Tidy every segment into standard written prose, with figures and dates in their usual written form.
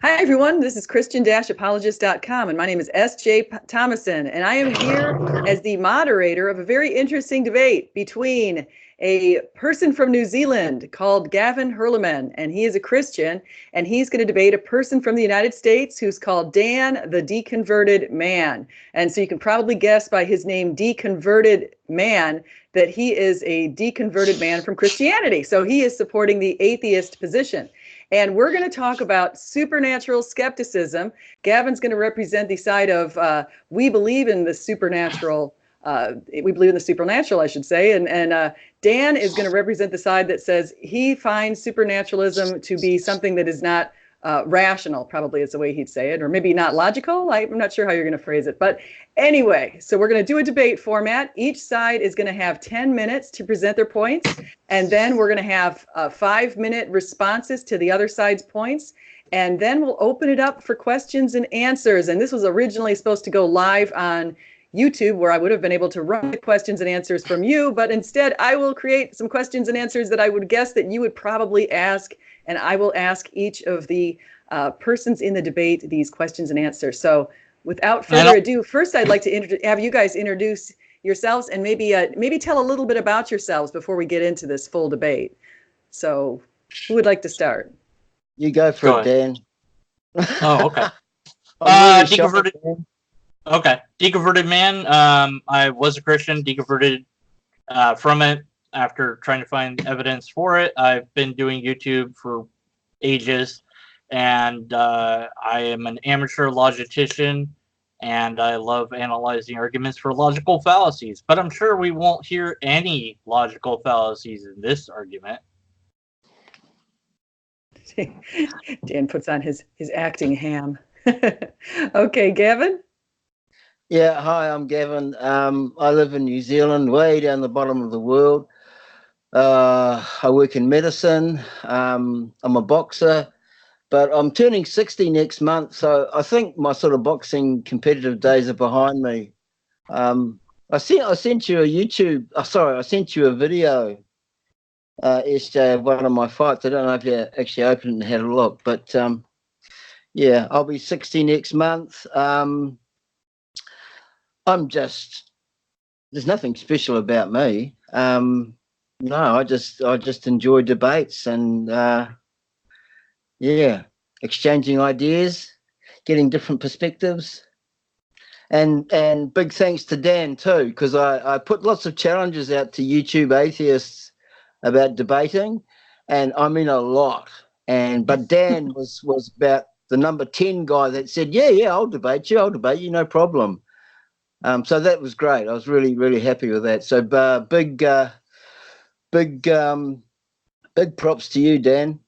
Hi, everyone. This is Christian-apologist.com, and my name is S.J. Thomason, and I am here as the moderator of a very interesting debate between a person from New Zealand called Gavin Hurlimann, and he is a Christian, and he's going to debate a person from the United States who's called Dan the Deconverted Man. And so you can probably guess by his name, Deconverted Man, that he is a deconverted man from Christianity. So he is supporting the atheist position. And we're going to talk about supernatural skepticism. Gavin's going to represent the side of we believe in the supernatural. We believe in the supernatural, I should say. And Dan is going to represent the side that says he finds supernaturalism to be something that is not rational, probably is the way he'd say it, or maybe not logical. I'm not sure how you're going to phrase it. But anyway, so we're going to do a debate format. Each side is going to have 10 minutes to present their points. And then we're going to have 5-minute responses to the other side's points. And then we'll open it up for questions and answers. And this was originally supposed to go live on YouTube, where I would have been able to run the questions and answers from you. But instead, I will create some questions and answers that I would guess that you would probably ask. And I will ask each of the persons in the debate these questions and answers. So without further ado, first I'd like to have you guys introduce yourselves and maybe tell a little bit about yourselves before we get into this full debate. So who would like to start? You go for it, Dan. Oh, okay. Deconverted. Okay, Deconverted Man. I was a Christian, deconverted from it after trying to find evidence for it. I've been doing YouTube for ages, and I am an amateur logician, and I love analyzing arguments for logical fallacies. But I'm sure we won't hear any logical fallacies in this argument. Dan puts on his acting ham. Okay, Gavin? Yeah, hi, I'm Gavin. I live in New Zealand, way down the bottom of the world. I work in medicine. I'm a boxer, but I'm turning 60 next month, so I think my sort of boxing competitive days are behind me. I sent you a YouTube. I sent you a video, SJ, of one of my fights. I don't know if you actually opened it and had a look, but yeah, I'll be 60 next month. There's nothing special about me. No, I just enjoy debates and yeah, exchanging ideas, getting different perspectives, and big thanks to Dan too, because I put lots of challenges out to YouTube atheists about debating, and I mean a lot. But Dan was about the number 10 guy that said, yeah, I'll debate you, no problem. So that was great. I was really, really happy with that. So big props to you, Dan.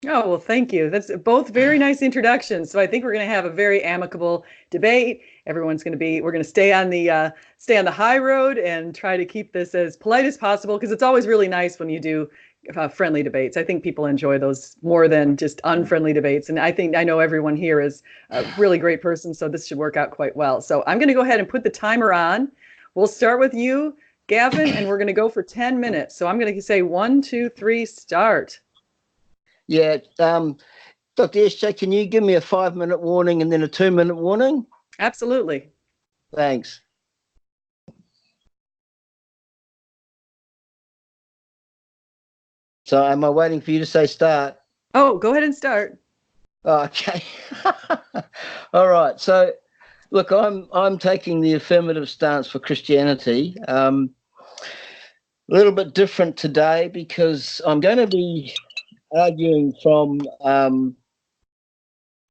Oh, well, thank you. That's both very nice introductions. So I think we're going to have a very amicable debate. We're going to stay on the high road and try to keep this as polite as possible, because it's always really nice when you do friendly debates. I think people enjoy those more than just unfriendly debates. And I know everyone here is a really great person, so this should work out quite well. So I'm going to go ahead and put the timer on. We'll start with you, Gavin, and we're going to go for 10 minutes. So I'm going to say 1, 2, 3, start. Yeah. Dr. SJ, can you give me a 5-minute warning and then a 2-minute warning? Absolutely. Thanks. So am I waiting for you to say start? Oh, go ahead and start. Okay. All right. So look, I'm taking the affirmative stance for Christianity. A little bit different today because I'm going to be arguing from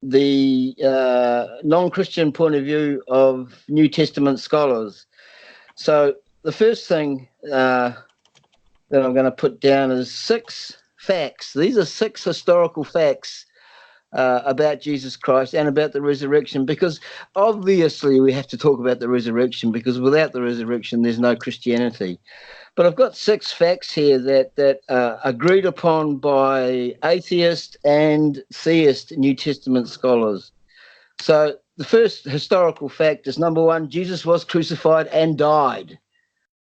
the non-Christian point of view of New Testament scholars. So the first thing that I'm going to put down is 6 facts. These are 6 historical facts about Jesus Christ and about the resurrection, because obviously we have to talk about the resurrection, because without the resurrection there's no Christianity. But I've got 6 facts here that are agreed upon by atheist and theist New Testament scholars. So the first historical fact is, number 1, Jesus was crucified and died.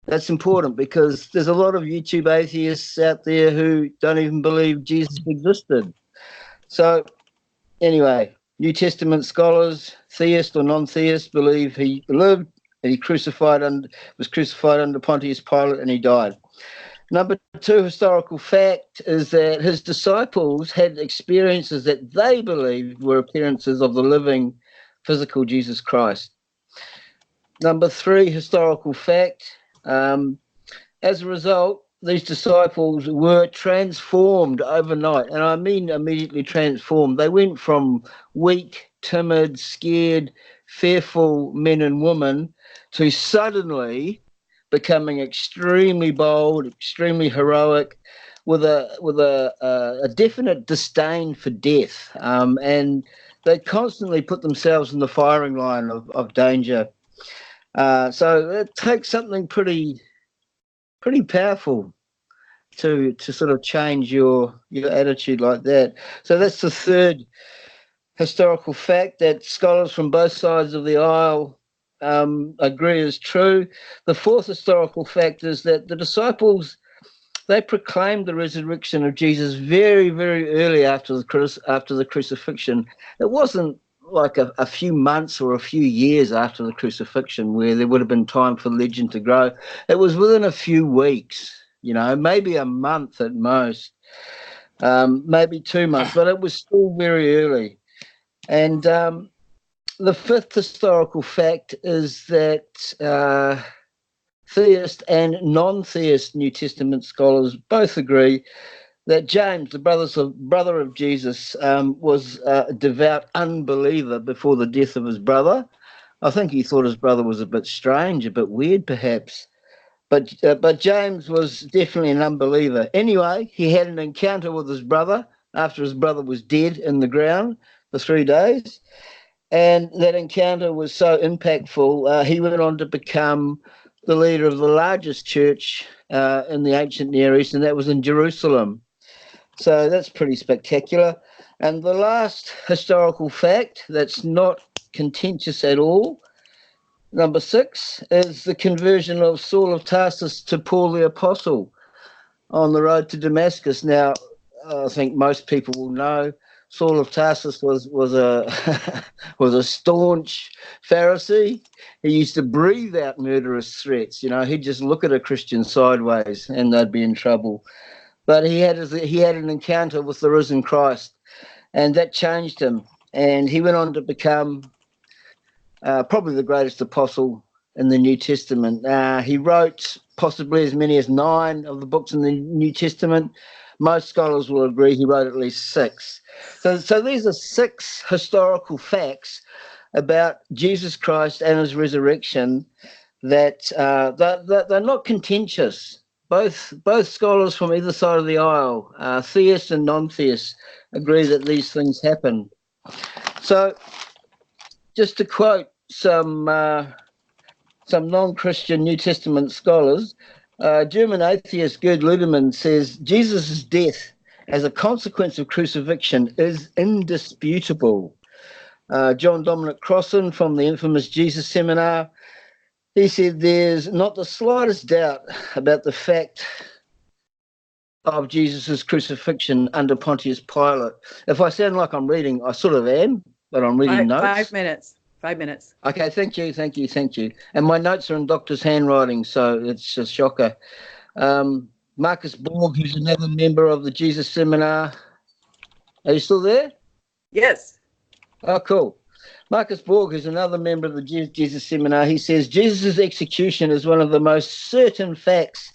That's important because there's a lot of YouTube atheists out there who don't even believe Jesus existed. So Anyway, New Testament scholars, theist or non-theist, believe he lived, and he was crucified under Pontius Pilate, and he died. Number 2 historical fact is that his disciples had experiences that they believed were appearances of the living, physical Jesus Christ. Number 3 historical fact, as a result, these disciples were transformed overnight, and I mean immediately transformed. They went from weak, timid, scared, fearful men and women to suddenly becoming extremely bold, extremely heroic, with a definite disdain for death, and they constantly put themselves in the firing line of danger. So it takes something pretty powerful to sort of change your attitude like that. So that's the 3rd historical fact that scholars from both sides of the aisle agree is true. The 4th historical fact is that the disciples, they proclaimed the resurrection of Jesus very, very early after the crucifixion. It wasn't like a few months or a few years after the crucifixion where there would have been time for legend to grow. It was within a few weeks, maybe a month at most, maybe 2 months, but it was still very early. And the 5th historical fact is that theist and non-theist New Testament scholars both agree that James, the brother of Jesus, was a devout unbeliever before the death of his brother. I think he thought his brother was a bit strange, a bit weird perhaps. But James was definitely an unbeliever. Anyway, he had an encounter with his brother after his brother was dead in the ground for 3 days. And that encounter was so impactful, he went on to become the leader of the largest church in the ancient Near East, and that was in Jerusalem. So that's pretty spectacular. And the last historical fact that's not contentious at all, number 6, is the conversion of Saul of Tarsus to Paul the Apostle on the road to Damascus. Now, I think most people will know Saul of Tarsus was a staunch Pharisee. He used to breathe out murderous threats. He'd just look at a Christian sideways and they'd be in trouble. But he had an encounter with the risen Christ, and that changed him. And he went on to become probably the greatest apostle in the New Testament. He wrote possibly as many as 9 of the books in the New Testament. Most scholars will agree he wrote at least 6. So these are 6 historical facts about Jesus Christ and his resurrection that they're not contentious. Both scholars from either side of the aisle, theists and non-theists, agree that these things happen. So just to quote some non-Christian New Testament scholars, German atheist Gerd Ludemann says Jesus' death as a consequence of crucifixion is indisputable. John Dominic Crossan from the infamous Jesus Seminar, he said there's not the slightest doubt about the fact of Jesus' crucifixion under Pontius Pilate. If I sound like I'm reading, I sort of am, but I'm reading notes. 5 minutes. 5 minutes. Okay, thank you. And my notes are in doctor's handwriting, so it's a shocker. Marcus Borg, who's another member of the Jesus Seminar. Are you still there? Yes. Oh, cool. Marcus Borg, who's another member of the Jesus Seminar, he says Jesus' execution is one of the most certain facts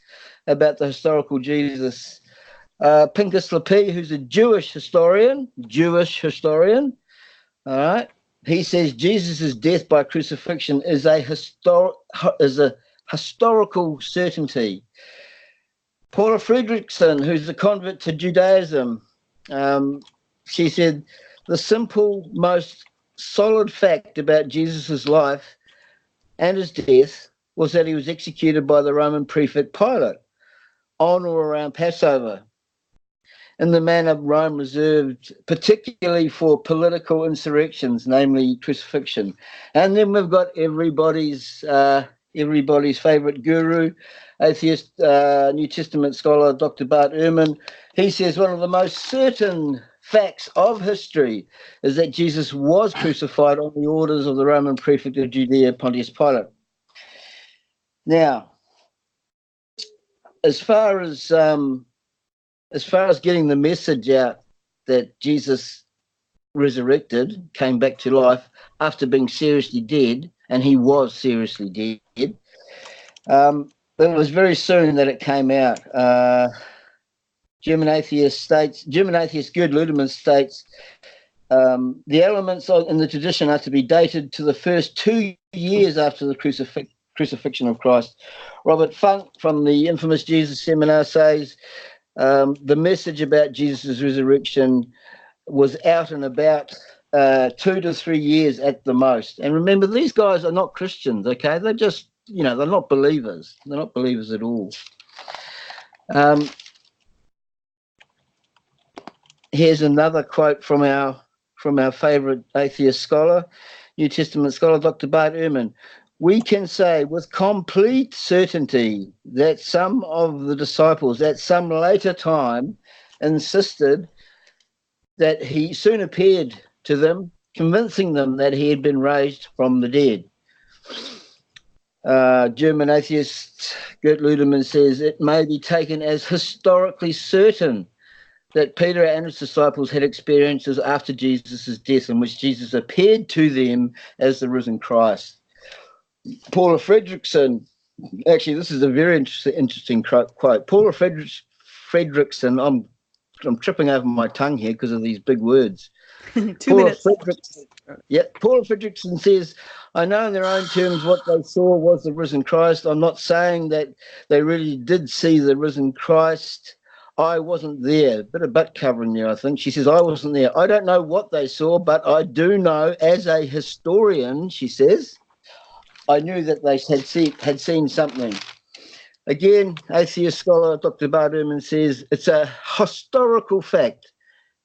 about the historical Jesus. Pinchas Lepi, who's a Jewish historian, all right, he says Jesus' death by crucifixion is a historical certainty. Paula Fredrickson, who's a convert to Judaism, she said the simple, most solid fact about Jesus' life and his death was that he was executed by the Roman prefect Pilate on or around Passover, in the manner Rome reserved particularly for political insurrections, namely crucifixion. And then we've got everybody's favourite guru, atheist New Testament scholar Dr. Bart Ehrman. He says one of the most certain facts of history is that Jesus was crucified on the orders of the Roman prefect of Judea, Pontius Pilate. Now, as far as getting the message out that Jesus resurrected, came back to life after being seriously dead, and he was seriously dead, it was very soon that it came out. German atheist Hurlimann states the elements in the tradition are to be dated to the first 2 years after the crucifixion of Christ. Robert Funk from the infamous Jesus Seminar says the message about Jesus' resurrection was out and about 2 to 3 years at the most. And remember, these guys are not Christians, okay? They're just, they're not believers. They're not believers at all. Here's another quote from our favorite atheist scholar, New Testament scholar, Dr. Bart Ehrman. We can say with complete certainty that some of the disciples at some later time insisted that he soon appeared to them, convincing them that he had been raised from the dead. German atheist Gert Ludemann says it may be taken as historically certain that Peter and his disciples had experiences after Jesus' death in which Jesus appeared to them as the risen Christ. Paula Fredrickson, actually, this is a very interesting quote. Paula Fredrickson, I'm tripping over my tongue here because of these big words. 2 minutes. Paula Fredrickson says, I know in their own terms what they saw was the risen Christ. I'm not saying that they really did see the risen Christ. I wasn't there. Bit of butt covering there, I think. She says, I wasn't there. I don't know what they saw, but I do know as a historian, she says, I knew that they had seen something. Again, atheist scholar Dr. Bart Ehrman says it's a historical fact.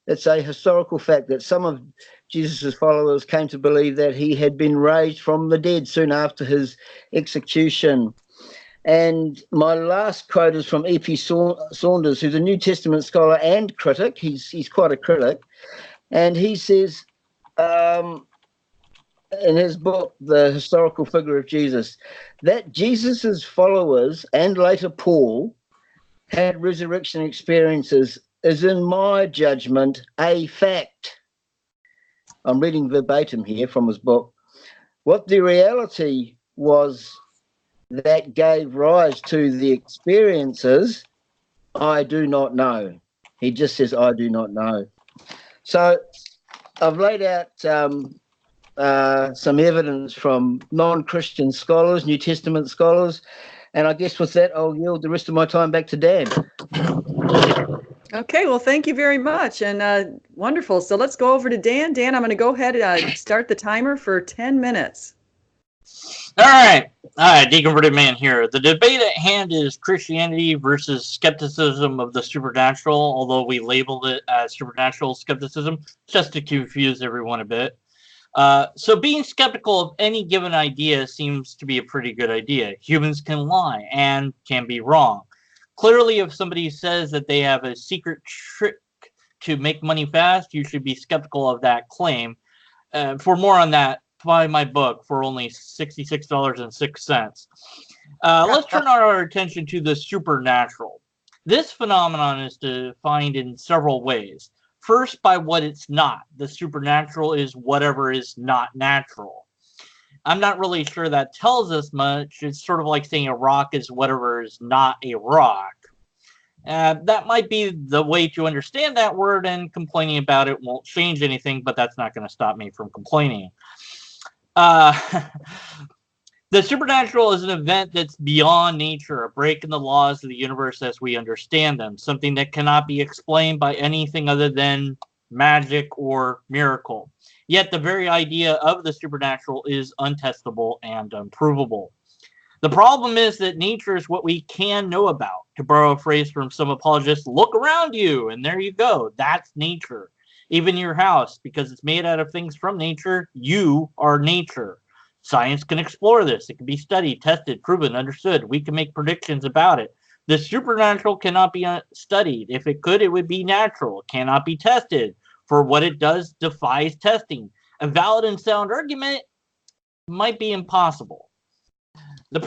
It's a historical fact that some of Jesus' followers came to believe that he had been raised from the dead soon after his execution. And my last quote is from E.P. Saunders, who's a New Testament scholar and critic. He's quite a critic. And he says in his book, The Historical Figure of Jesus, that Jesus's followers and later Paul had resurrection experiences is, in my judgment, a fact. I'm reading verbatim here from his book. What the reality was that gave rise to the experiences, I do not know. He just says, I do not know. So I've laid out some evidence from non-Christian scholars, New Testament scholars, and I guess with that, I'll yield the rest of my time back to Dan. Okay, well, thank you very much, and wonderful. So let's go over to Dan. Dan, I'm going to go ahead and start the timer for 10 minutes. All right, Deconverted Man here. The debate at hand is Christianity versus skepticism of the supernatural, although we labeled it as supernatural skepticism, just to confuse everyone a bit. So being skeptical of any given idea seems to be a pretty good idea. Humans can lie and can be wrong. Clearly, if somebody says that they have a secret trick to make money fast, you should be skeptical of that claim. For more on that, buy my book for only $66.06. Let's turn our attention to the supernatural. This phenomenon is defined in several ways. First, by what it's not. The supernatural is whatever is not natural. I'm not really sure that tells us much. It's sort of like saying a rock is whatever is not a rock. That might be the way to understand that word, and complaining about it won't change anything, but that's not going to stop me from complaining. The supernatural is an event that's beyond nature, a break in the laws of the universe as we understand them, something that cannot be explained by anything other than magic or miracle. Yet the very idea of the supernatural is untestable and unprovable. The problem is that nature is what we can know about. To borrow a phrase from some apologists, look around you, and there you go. That's nature. Even your house, because it's made out of things from nature, you are nature. Science can explore this. It can be studied, tested, proven, understood. We can make predictions about it. The supernatural cannot be studied. If it could, it would be natural. It cannot be tested. For what it does defies testing. A valid and sound argument might be impossible. The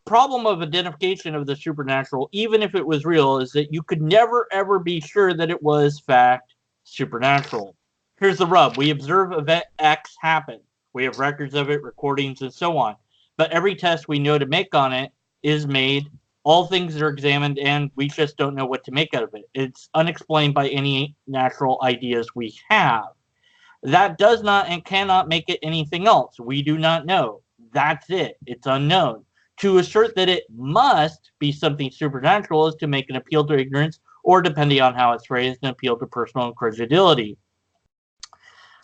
problem of identification of the supernatural, even if it was real, is that you could never ever be sure that it was fact supernatural. Here's the rub. We observe event X happen. We have records of it, recordings, and so on. But every test we know to make on it is made. All things are examined, and we just don't know what to make out of it. It's unexplained by any natural ideas we have. That does not and cannot make it anything else. We do not know. That's it. It's unknown. To assert that it must be something supernatural is to make an appeal to ignorance, or depending on how it's phrased, an appeal to personal incredulity.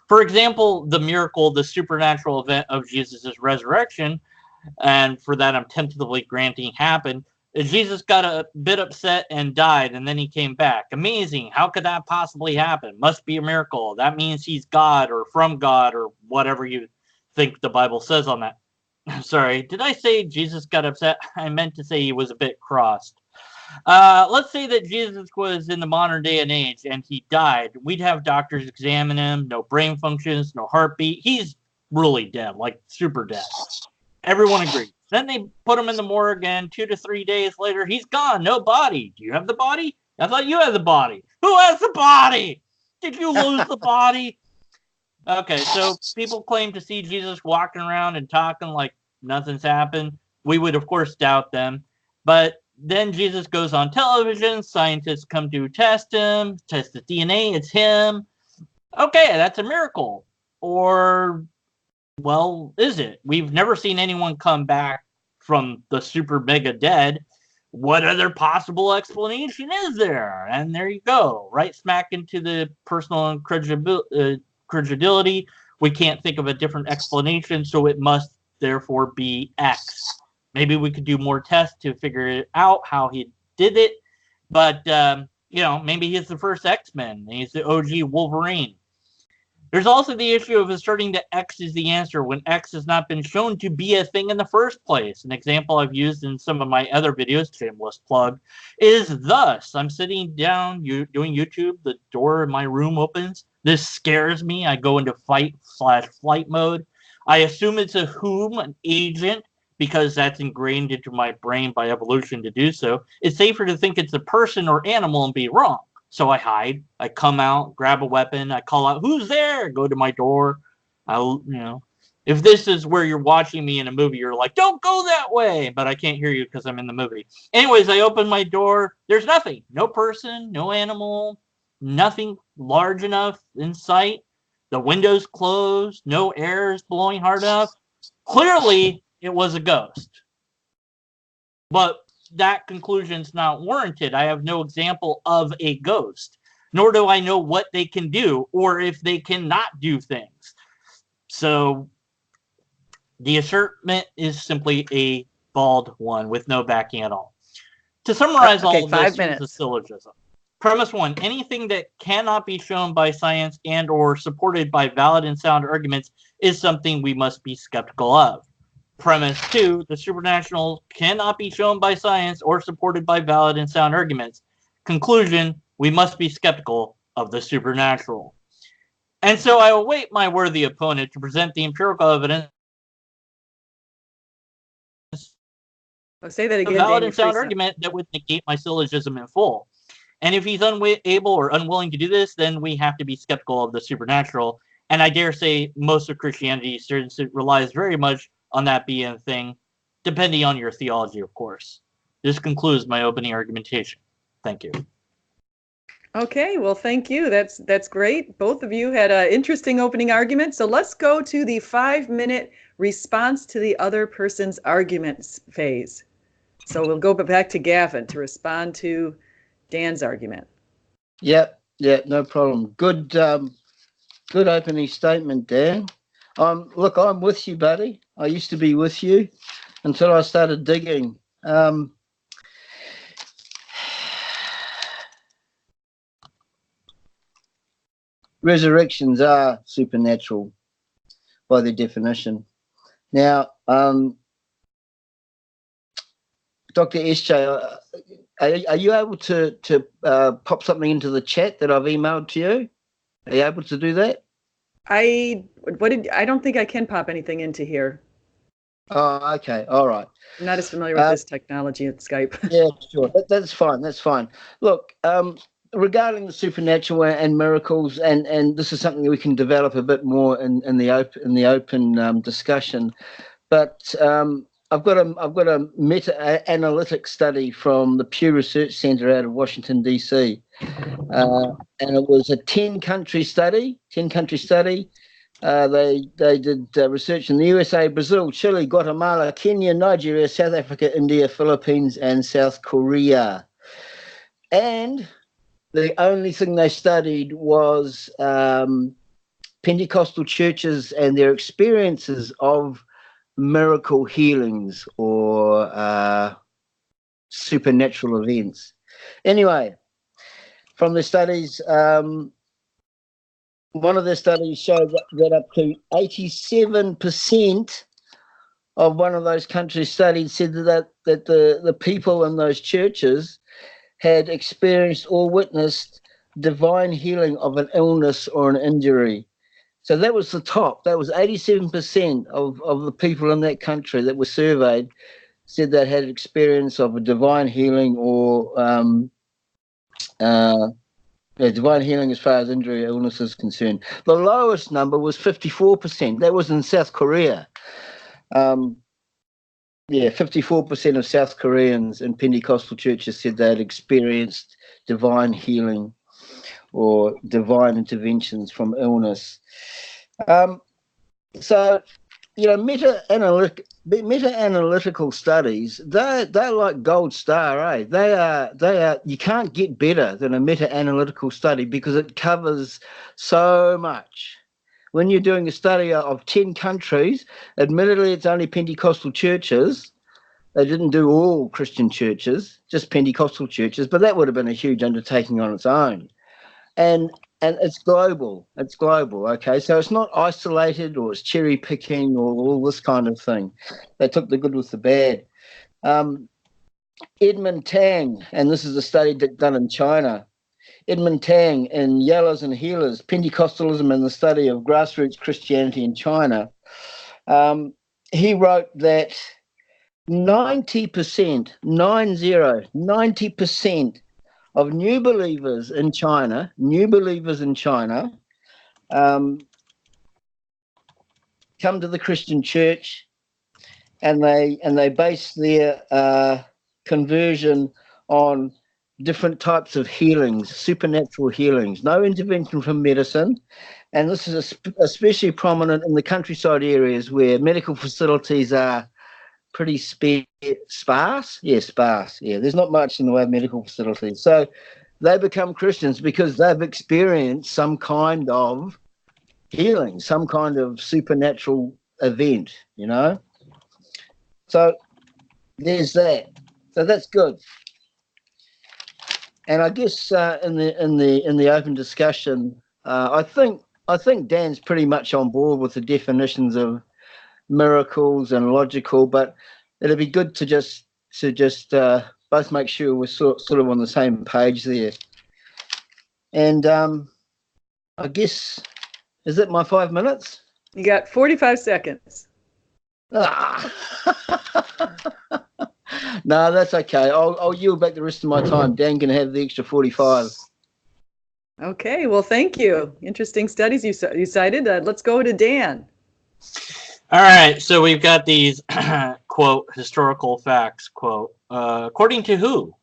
For example, the miracle, the supernatural event of Jesus' resurrection, and for that I'm tentatively granting happened, Jesus got a bit upset and died, and then he came back. Amazing. How could that possibly happen? Must be a miracle. That means he's God or from God or whatever you think the Bible says on that. Sorry, did I say Jesus got upset? I meant to say he was a bit crossed. Let's say that Jesus was in the modern day and age and he died. We'd have doctors examine him, no brain functions, no heartbeat. He's really dead, like super dead. Everyone agrees. Then they put him in the morgue again. 2 to 3 days later, he's gone. No body. Do you have the body? I thought you had the body. Who has the body? Did you lose the body? Okay, so people claim to see Jesus walking around and talking like nothing's happened. We would, of course, doubt them. But then Jesus goes on television. Scientists come to test him, test the DNA. It's him. Okay, that's a miracle. Or, well, is it? We've never seen anyone come back from the super mega dead. What other possible explanation is there? And there you go, right smack into the personal incredulity. We can't think of a different explanation, so it must therefore be X. Maybe we could do more tests to figure it out how he did it, but maybe he's the first X-Men. He's the OG Wolverine. There's also the issue of asserting that X is the answer when X has not been shown to be a thing in the first place. An example I've used in some of my other videos, shameless plug, is thus. I'm sitting down doing YouTube. The door in my room opens. This scares me. I go into fight/flight mode. I assume it's a an agent, because that's ingrained into my brain by evolution to do so. It's safer to think it's a person or animal and be wrong. So I hide, I come out, grab a weapon, I call out, who's there? Go to my door. If this is where you're watching me in a movie, you're like, don't go that way. But I can't hear you because I'm in the movie. Anyways, I open my door. There's nothing. No person, no animal, nothing large enough in sight. The window's closed. No air is blowing hard enough. Clearly, it was a ghost. But that conclusion's not warranted. I have no example of a ghost, nor do I know what they can do or if they cannot do things. So the assertion is simply a bald one with no backing at all. To summarize all of this, is a syllogism. Premise 1, anything that cannot be shown by science and or supported by valid and sound arguments is something we must be skeptical of. Premise 2, the supernatural cannot be shown by science or supported by valid and sound arguments. Conclusion, we must be skeptical of the supernatural. And so I await my worthy opponent to present the empirical evidence. Say that again. A valid and sound argument that would negate my syllogism in full. And if he's unable or unwilling to do this, then we have to be skeptical of the supernatural. And I dare say most of Christianity relies very much on that being a thing, depending on your theology, of course. This concludes my opening argumentation. Thank you. Okay, well, thank you. That's great. Both of you had an interesting opening argument. So let's go to the 5-minute response to the other person's arguments phase. So we'll go back to Gavin to respond to Dan's argument. Yeah, no problem. Good opening statement, Dan. Look, I'm with you, buddy. I used to be with you until I started digging. Resurrections are supernatural by their definition. Now, Dr. SJ, are you able to pop something into the chat that I've emailed to you? Are you able to do that? I don't think I can pop anything into here. Oh, okay. All right. I'm not as familiar with this technology at Skype. Yeah, sure. That's fine. That's fine. Look, regarding the supernatural and miracles, and this is something we can develop a bit more in the open discussion. But I've got a meta-analytic study from the Pew Research Center out of Washington D.C. And it was a 10-country study. They did research in the USA, Brazil, Chile, Guatemala, Kenya, Nigeria, South Africa, India, Philippines, and South Korea. And the only thing they studied was Pentecostal churches and their experiences of miracle healings or supernatural events. Anyway, from the studies, one of the studies showed that up to 87% of one of those countries studied said that the people in those churches had experienced or witnessed divine healing of an illness or an injury. So that was the top. That was 87% of the people in that country that were surveyed said that had experience of a divine healing or divine healing as far as injury or illness is concerned. The lowest number was 54%. That was in South Korea. 54% of South Koreans in Pentecostal churches said they had experienced divine healing or divine interventions from illness. So, meta-analytical studies, they're like gold star, eh? They are. You can't get better than a meta-analytical study because it covers so much. When you're doing a study of 10 countries, admittedly it's only Pentecostal churches. They didn't do all Christian churches, just Pentecostal churches, but that would have been a huge undertaking on its own. And it's global. It's global, okay? So it's not isolated or it's cherry picking or all this kind of thing. They took the good with the bad. Edmund Tang, and this is a study done in China. Edmund Tang in Yellers and Healers, Pentecostalism and the Study of Grassroots Christianity in China. He wrote that 90% of new believers in China, come to the Christian church, and they base their conversion on different types of healings, supernatural healings, no intervention from medicine. And this is especially prominent in the countryside areas where medical facilities are pretty sparse. Yeah, there's not much in the way of medical facilities. So they become Christians because they've experienced some kind of healing, some kind of supernatural event, So there's that. So that's good. And I guess in the open discussion, I think Dan's pretty much on board with the definitions of miracles and logical, but it'd be good to just both make sure we're sort of on the same page there. And I guess, is it my 5 minutes? You got 45 seconds. No, that's okay. I'll yield back the rest of my time. Dan can have the extra 45. Okay, well, thank you. Interesting studies you cited. Let's go to Dan. All right, so we've got these, quote, historical facts, quote, according to who?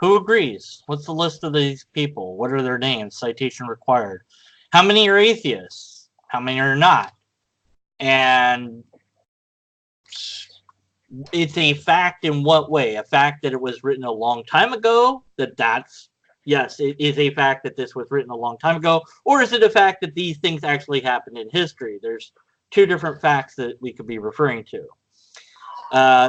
Who agrees? What's the list of these people? What are their names? Citation required. How many are atheists? How many are not? And it's a fact in what way? A fact that it was written a long time ago? Yes, it is a fact that this was written a long time ago. Or is it a fact that these things actually happened in history? There's two different facts that we could be referring to.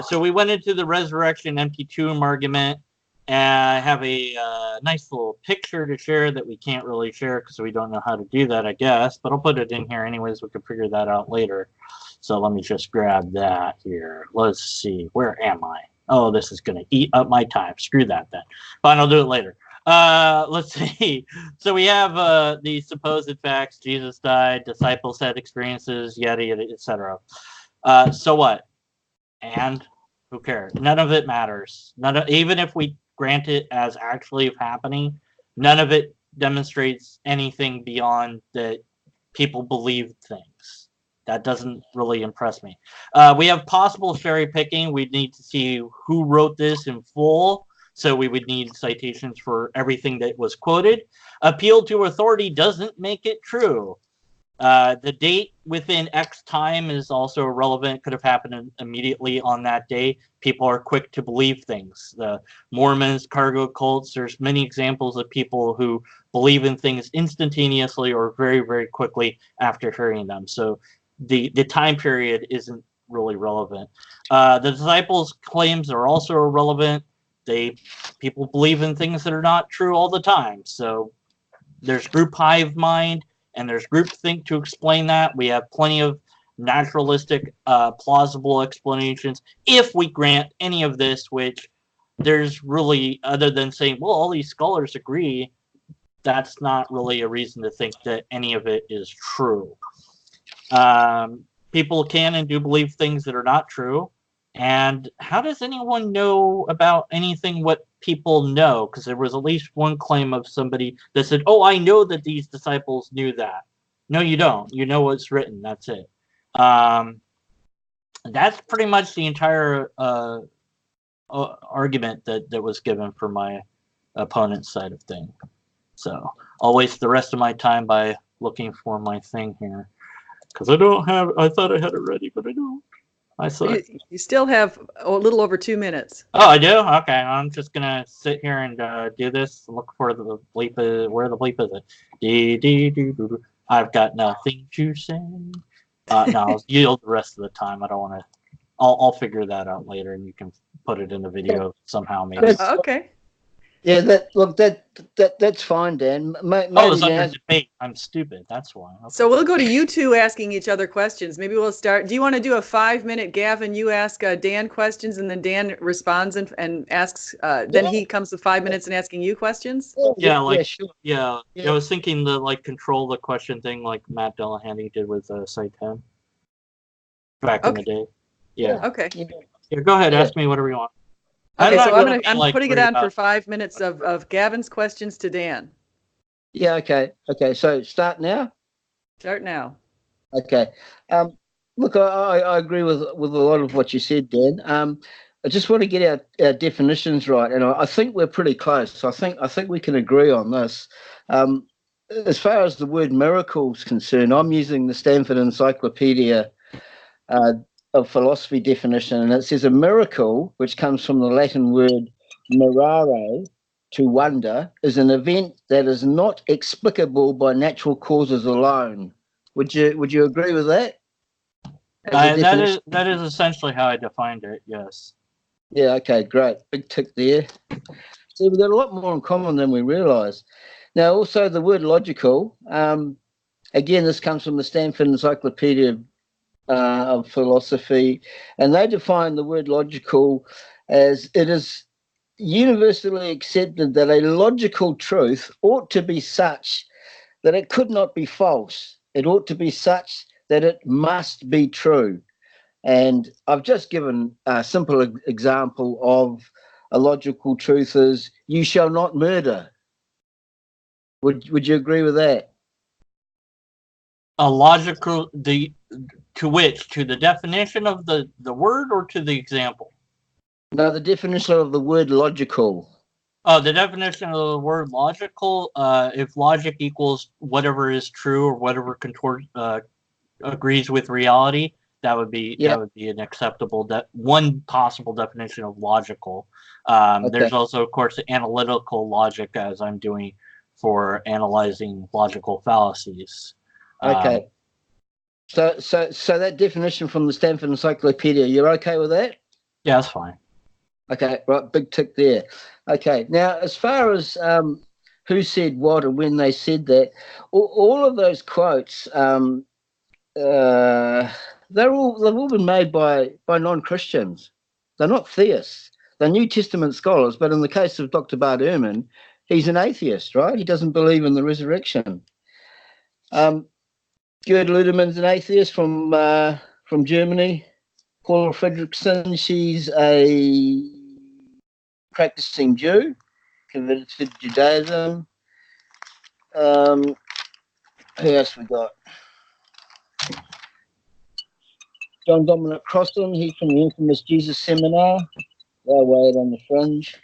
So we went into the resurrection empty tomb argument, and I have a nice little picture to share that we can't really share because we don't know how to do that, I guess, but I'll put it in here anyways. We can figure that out later. So let me just grab that here. Let's see, where am I? Oh, this is going to eat up my time. Screw that then. Fine, I'll do it later. Let's see. So we have the supposed facts. Jesus died. Disciples had experiences. Yada yada, etc. So what? And who cares? None of it matters. Even if we grant it as actually happening, none of it demonstrates anything beyond that people believe things. That doesn't really impress me. We have possible cherry picking. We need to see who wrote this in full. So we would need citations for everything that was quoted. Appeal to authority doesn't make it true. The date within X time is also irrelevant. Could have happened immediately on that day. People are quick to believe things. The Mormons, cargo cults, there's many examples of people who believe in things instantaneously or very, very quickly after hearing them. So the time period isn't really relevant. The disciples' claims are also irrelevant. People believe in things that are not true all the time. So there's group hive mind and there's groupthink to explain that. We have plenty of naturalistic, plausible explanations if we grant any of this, which there's really, other than saying, well, all these scholars agree, that's not really a reason to think that any of it is true. People can and do believe things that are not true. And how does anyone know about anything what people know? Because there was at least one claim of somebody that said, oh, I know that these disciples knew that. No, you don't. You know what's written. That's it. That's pretty much the entire argument that was given for my opponent's side of things. So I'll waste the rest of my time by looking for my thing here. Because I thought I had it ready, but I don't. You still have a little over 2 minutes. Oh, I do? Okay, I'm just gonna sit here and do this. Look for the bleep. Where the bleep is it? I've got nothing to say. No, I'll yield the rest of the time. I don't want to. I'll figure that out later, and you can put it in the video somehow, maybe. Okay. Yeah, that's fine, Dan. Maybe it's under debate. I'm stupid. That's why. Okay. So we'll go to you two asking each other questions. Maybe we'll start. Do you want to do a 5-minute, Gavin? You ask Dan questions, and then Dan responds and asks. Then he comes with 5 minutes and asking you questions. Yeah, sure. Yeah. I was thinking the control the question thing, like Matt Delahanty did with Site 10 back in the day. Yeah. Okay. Yeah, go ahead. Ask me whatever you want. Okay, so I'm putting it on for 5 minutes of Gavin's questions to Dan. Yeah, okay. So start now? Start now. Okay. Look, I agree with a lot of what you said, Dan. I just want to get our definitions right, and I think we're pretty close. I think we can agree on this. As far as the word miracle is concerned, I'm using the Stanford Encyclopedia of Philosophy definition, and it says a miracle, which comes from the Latin word mirare, to wonder, is an event that is not explicable by natural causes alone. Would you agree with that? That is essentially how I defined it. Yes. Yeah. Okay. Great. Big tick there. See, we've got a lot more in common than we realise. Now, also the word logical. Again, this comes from the Stanford Encyclopedia of Philosophy, and they define the word logical as it is universally accepted that a logical truth ought to be such that it could not be false. It ought to be such that it must be true. And I've just given a simple example of a logical truth is you shall not murder. Would you agree with that? A logical to the definition of the word or to the example? No, the definition of the word logical. Oh, the definition of the word logical, if logic equals whatever is true or whatever agrees with reality, that would be an acceptable one possible definition of logical. There's also, of course, analytical logic, as I'm doing for analyzing logical fallacies. Okay. So that definition from the Stanford Encyclopedia, you're okay with that? Yeah, that's fine. Okay, right, big tick there. Okay, now as far as who said what and when they said that, all of those quotes, they've all been made by non-Christians. They're not theists. They're New Testament scholars, but in the case of Dr. Bart Ehrman, he's an atheist, right? He doesn't believe in the resurrection. Gerd Ludermann's an atheist from Germany. Paula Fredrickson, she's a practicing Jew, converted to Judaism. Who else we got? John Dominic Crossan, he's from the infamous Jesus Seminar. They're way out on the fringe.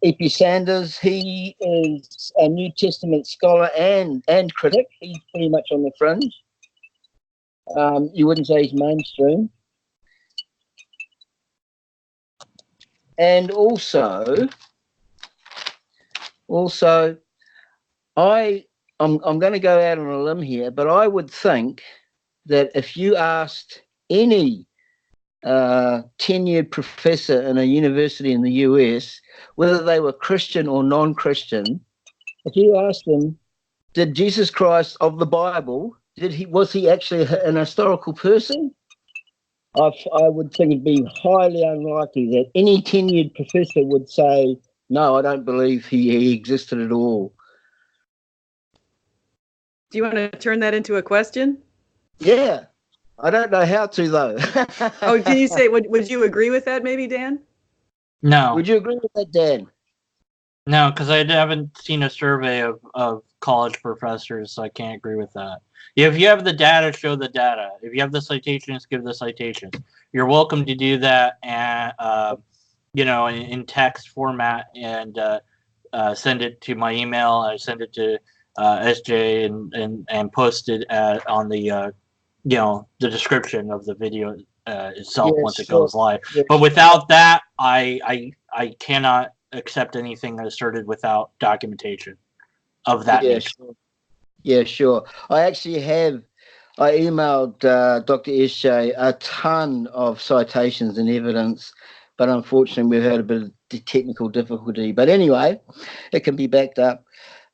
E.P. Sanders, he is a New Testament scholar and critic. He's pretty much on the fringe. You wouldn't say he's mainstream. And also, I'm going to go out on a limb here, but I would think that if you asked any tenured professor in a university in the US, whether they were Christian or non-Christian, if you asked them, did Jesus Christ of the Bible, was he actually an historical person? I would think it'd be highly unlikely that any tenured professor would say, no, I don't believe he existed at all. Do you want to turn that into a question? Yeah. I don't know how to, though. Oh, can you say, would you agree with that maybe, Dan? No. Would you agree with that, Dan? No, because I haven't seen a survey of college professors, so I can't agree with that. If you have the data, show the data. If you have the citations, give the citations. You're welcome to do that, and in text format, and send it to my email. I send it to SJ and post it on the the description of the video itself once it goes live. Yes. But without that, I cannot accept anything asserted without documentation of that nature. Sure. Yeah, sure. I emailed Dr. SJ a ton of citations and evidence, but unfortunately we've had a bit of technical difficulty. But anyway, it can be backed up.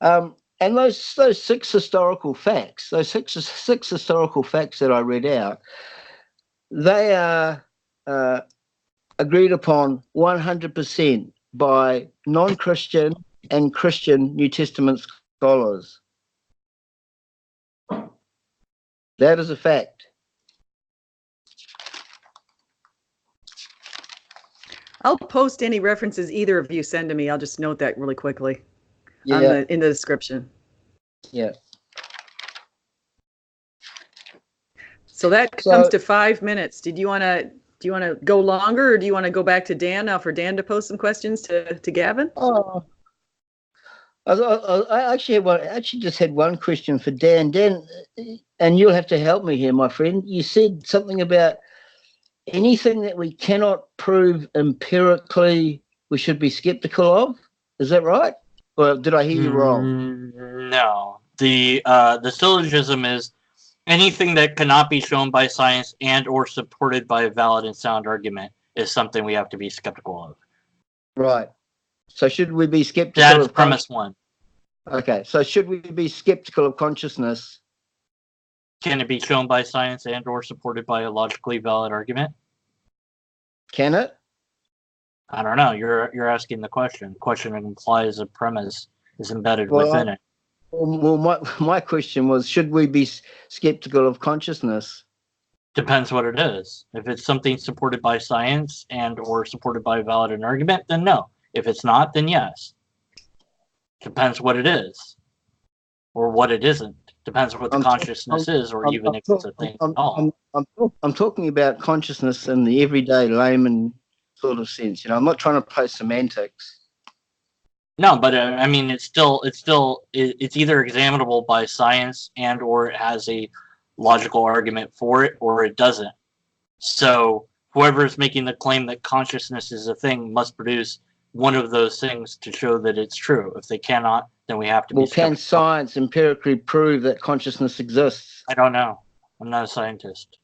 And those six historical facts, six historical facts that I read out, they are agreed upon 100% by non-Christian and Christian New Testament scholars. That is a fact. I'll post any references either of you send to me. I'll just note that really quickly in the description. Yeah. So that comes to 5 minutes. Do you want to go longer, or do you want to go back to Dan now for Dan to post some questions to Gavin? Oh, I actually just had one question for Dan. Dan, and you'll have to help me here, my friend. You said something about anything that we cannot prove empirically we should be skeptical of. Is that right? Or did I hear you wrong? No. The syllogism is anything that cannot be shown by science and or supported by a valid and sound argument is something we have to be skeptical of. Right. So should we be skeptical That's of premise one. Okay. So should we be skeptical of consciousness? Can it be shown by science and or supported by a logically valid argument? Can it? I don't know. You're asking the question. Question implies a premise is embedded within it. Well, my question was, should we be skeptical of consciousness? Depends what it is. If it's something supported by science and or supported by a valid argument, then no. If it's not, then yes. Depends what it is. Or what it isn't. Depends what the consciousness is, or even if it's a thing at all. I'm talking about consciousness in the everyday layman sort of sense. I'm not trying to play semantics. No, but I mean, it's either examinable by science and or it has a logical argument for it, or it doesn't. So whoever is making the claim that consciousness is a thing must produce one of those things to show that it's true. If they cannot, then we have to be skeptical. Can science empirically prove that consciousness exists? I don't know. I'm not a scientist.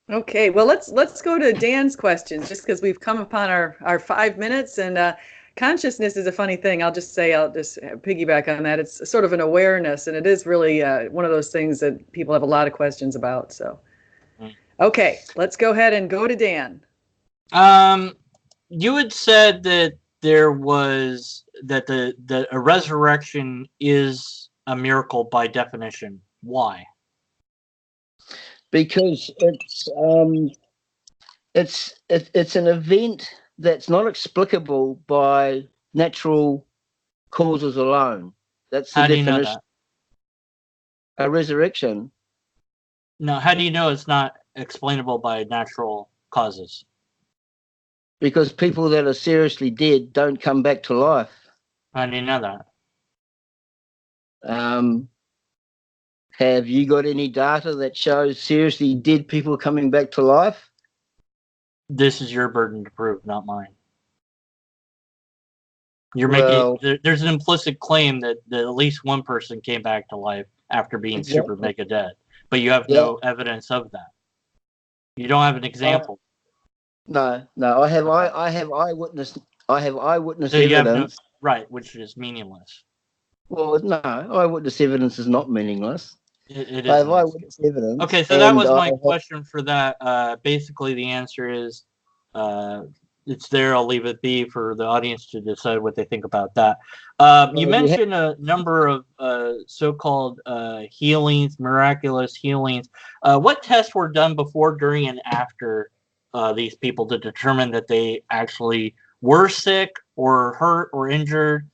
Okay, well, let's go to Dan's questions, just because we've come upon our 5 minutes, and consciousness is a funny thing. I'll just piggyback on that. It's sort of an awareness, and it is really one of those things that people have a lot of questions about. So, okay, let's go ahead and go to Dan. you had said that there was that a resurrection is a miracle by definition. Why? Because it's an event that's not explicable by natural causes alone. That's the How do you know definition. that? A resurrection. No, how do you know it's not explainable by natural causes? Because people that are seriously dead don't come back to life. How do you know that? Have you got any data that shows seriously dead people coming back to life? This is your burden to prove, not mine. You're Well, making there's an implicit claim that at least one person came back to life after being super mega dead, but you have no evidence of that. You don't have an example. No. I have eyewitness So you have no, evidence. right, which is meaningless. Well, no, eyewitness evidence is not meaningless. It I have is. eyewitness evidence. Okay, so that was my question for that. Basically, the answer is it's there. I'll leave it be for the audience to decide what they think about that. You mentioned a number of so-called healings, miraculous healings. What tests were done before, during, and after these people to determine that they actually were sick or hurt or injured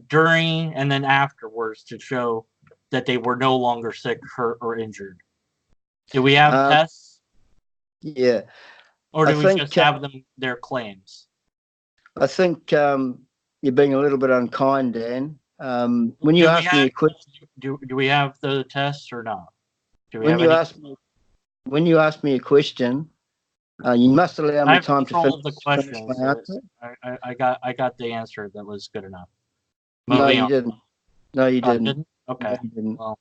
during and then afterwards to show that they were no longer sick, hurt, or injured? Do we have tests? Yeah. Or do we just have them, their claims? I think you're being a little bit unkind, Dan. When you ask me a question, do we have the tests or not? Do we when you ask me a question, you must allow me time to finish the question. my answer. I got the answer that was good enough. No, you didn't. No, you didn't. Okay. No, you didn't. Well,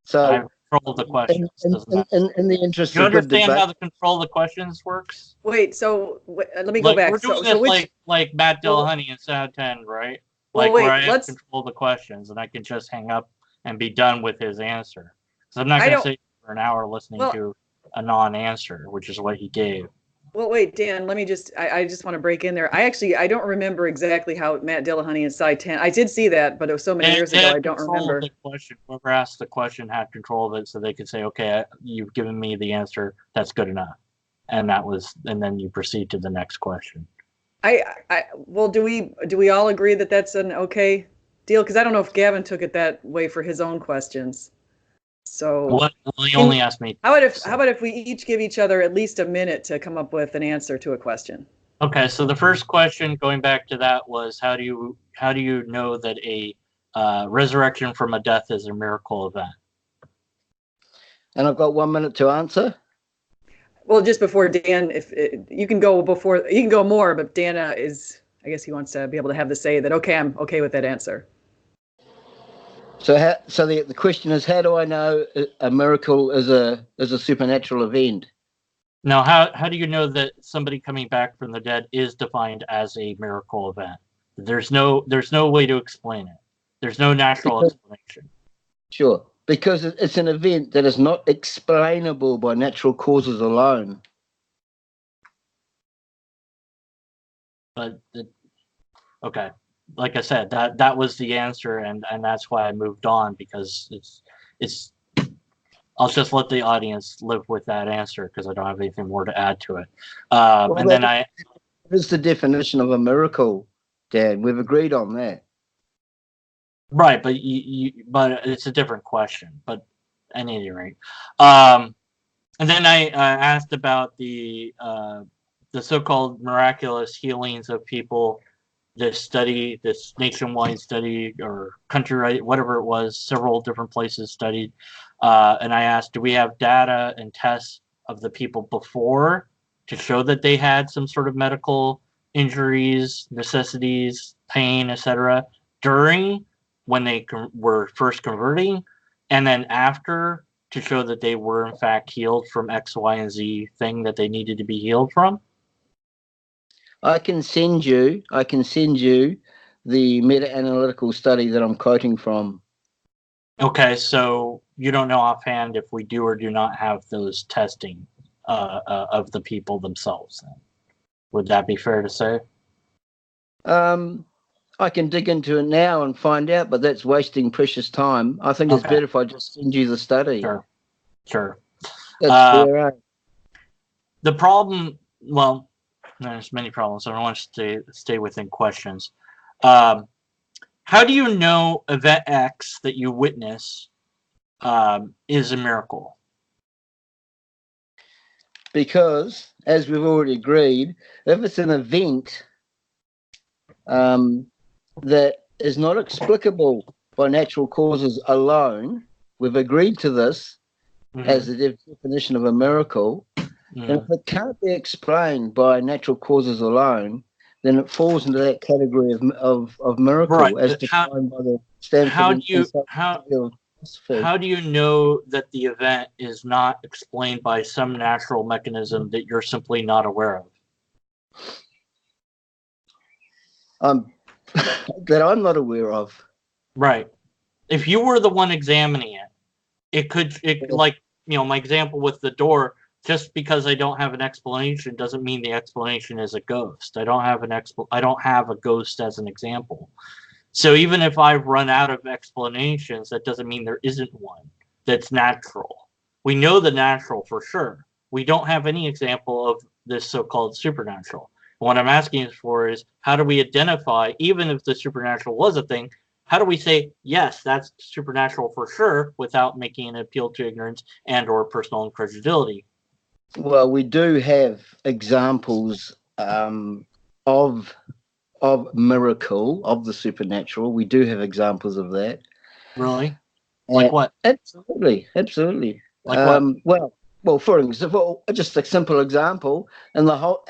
so I control the questions. In the interest do you of good understand debate, how the control the questions works? Wait, so let me go back. We're doing this like Matt Dillahunty in Sad 10, right? Like where I have control the questions and I can just hang up and be done with his answer. So I'm not going to sit for an hour listening to a non-answer, which is what he gave. Well, wait, Dan, let me I just want to break in there. I don't remember exactly how Matt Dillahunty in Side 10. I did see that, but it was so many years ago, I don't remember. The question. Whoever asked the question had control of it, so they could say, okay, you've given me the answer, that's good enough. And then you proceed to the next question. Well, do we all agree that that's an okay deal? Because I don't know if Gavin took it that way for his own questions. So he only asked me. How about if we each give each other at least a minute to come up with an answer to a question? Okay, so the first question, going back to that, was how do you know that a resurrection from a death is a miracle event? And I've got 1 minute to answer. Well, just before Dan, if you can go more, but Dan is, I guess he wants to be able to have the say that, okay, I'm okay with that answer. So the question is, how do I know a miracle is a supernatural event? Now, how do you know that somebody coming back from the dead is defined as a miracle event? There's no way to explain it. There's no natural explanation. Sure, because it's an event that is not explainable by natural causes alone. But okay. Like I said, that was the answer, and that's why I moved on, because it's I'll just let the audience live with that answer because I don't have anything more to add to it. What is the definition of a miracle, Dan? We've agreed on that. Right, but but it's a different question. But at any rate, and then I asked about the so-called miraculous healings of people. This nationwide study or country, whatever it was, several different places studied. And I asked, do we have data and tests of the people before to show that they had some sort of medical injuries, necessities, pain, etc., during when they were first converting, and then after to show that they were in fact healed from X, Y, and Z thing that they needed to be healed from? I can send you the meta-analytical study that I'm quoting from. Okay, so you don't know offhand if we do or do not have those testing of the people themselves then? Would that be fair to say? I can dig into it now and find out, but that's wasting precious time. I think it's better if I just send you the study. Sure. That's fair. The problem, well, there's many problems. I don't want to stay within questions. How do you know event X that you witness is a miracle? Because, as we've already agreed, if it's an event that is not explicable by natural causes alone, we've agreed to this as the definition of a miracle. And if it can't be explained by natural causes alone, then it falls into that category of miracle, right. as defined by the Stanford How do you know that the event is not explained by some natural mechanism that you're simply not aware of? That I'm not aware of. Right. If you were the one examining it, like, you know, my example with the door, just because I don't have an explanation doesn't mean the explanation is a ghost. I don't have a ghost as an example. So even if I've run out of explanations, that doesn't mean there isn't one that's natural. We know the natural for sure. We don't have any example of this so-called supernatural. What I'm asking for is, how do we identify, even if the supernatural was a thing, how do we say, yes, that's supernatural for sure, without making an appeal to ignorance and or personal incredulity? Well, we do have examples of miracle, of the supernatural. We do have examples of that. Really? Like what? Absolutely. Like what? Well, for example, just a simple example, and now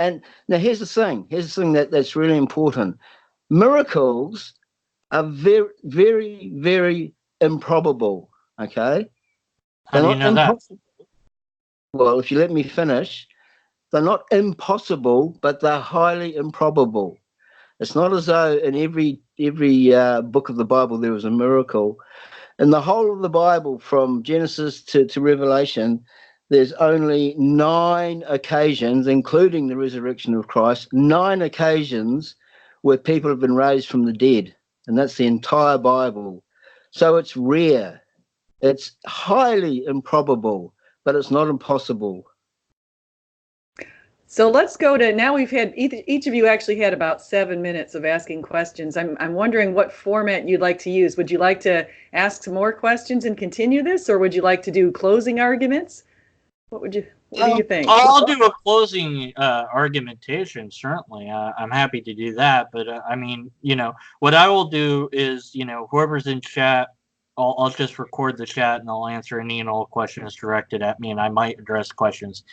here's the thing that's really important. Miracles are very, very, very improbable. Okay. How do you know that? Well, if you let me finish, they're not impossible, but they're highly improbable. It's not as though in every book of the Bible there was a miracle. In the whole of the Bible, from Genesis to Revelation, there's only 9 occasions, including the resurrection of Christ, 9 occasions where people have been raised from the dead. And that's the entire Bible. So it's rare. It's highly improbable, but it's not impossible. So let's go to, now we've had, each of you actually had about 7 minutes of asking questions. I'm wondering what format you'd like to use. Would you like to ask some more questions and continue this, or would you like to do closing arguments? What do you think? I'll do a closing argumentation, certainly. I'm happy to do that. But I mean, you know, what I will do is, you know, whoever's in chat, I'll just record the chat and I'll answer any and all questions directed at me. And I might address questions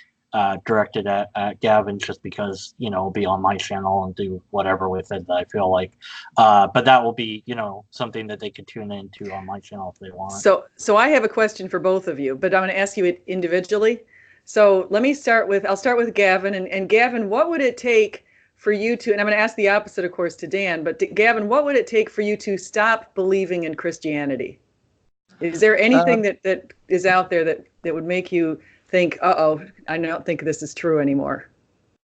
directed at Gavin, just because, you know, it'll be on my channel and do whatever with it that I feel like. But that will be, you know, something that they could tune into on my channel if they want. So I have a question for both of you, but I'm going to ask you it individually. So I'll start with Gavin. And Gavin, what would it take for you to, and I'm going to ask the opposite, of course, to Dan, but Gavin, what would it take for you to stop believing in Christianity? Is there anything that is out there that would make you think, uh-oh, I don't think this is true anymore?